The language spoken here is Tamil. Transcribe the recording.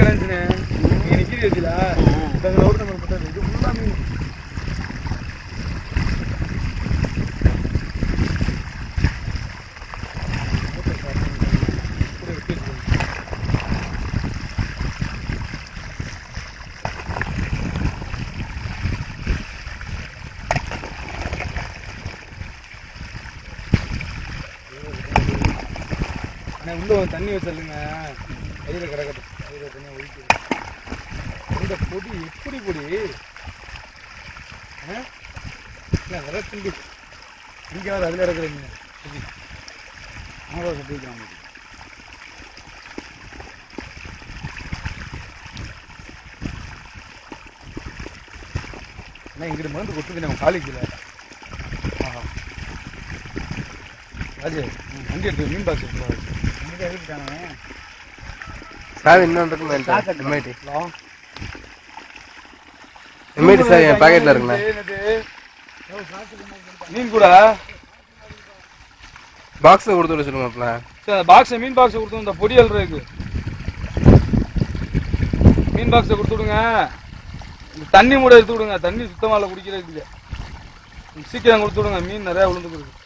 கிடந்துச்சுண்ணே நீங்க நிக்கிற வச்சுல ஒரு நம்ம பண்றது இது ஃபுல்லா மீன். அண்ணா உள்ள ஒரு தண்ணி வச்சிருங்க கையில் கிடக்கட்டும் கையில் தண்ணியாக ஒழிக்க இந்த பொடி எப்படி பொடி விரத்துண்டு இங்கே வர அதில் இருக்கிறீங்க பொடி ஆமாம் கட்டிக்கிறான் அண்ணா இங்கிட்டு மருந்து கொடுத்துக்கு நம்ம காலேஜில் ஆஹா ராஜு வண்டி எடுத்து மீன் பாக்ஸ் எடுத்து வண்டி எடுத்துட்டானே சார் இன்னொன்று எம்ஐடி சார் என் பாக்கெட்ல இருக்குண்ணா மீன் கூட பாக்ஸ் கொடுத்து விட சொல்லுங்க சார் பாக்ஸ் மீன் பாக்ஸ் கொடுத்து இந்த பொடி அல்றதுக்கு மீன் பாக்ஸை கொடுத்து விடுங்க தண்ணி மூட எடுத்து விடுங்க தண்ணி சுத்தமாக குடிக்கிறதுக்கு சீக்கிரம் கொடுத்து விடுங்க மீன் நிறையா விழுந்துருக்கு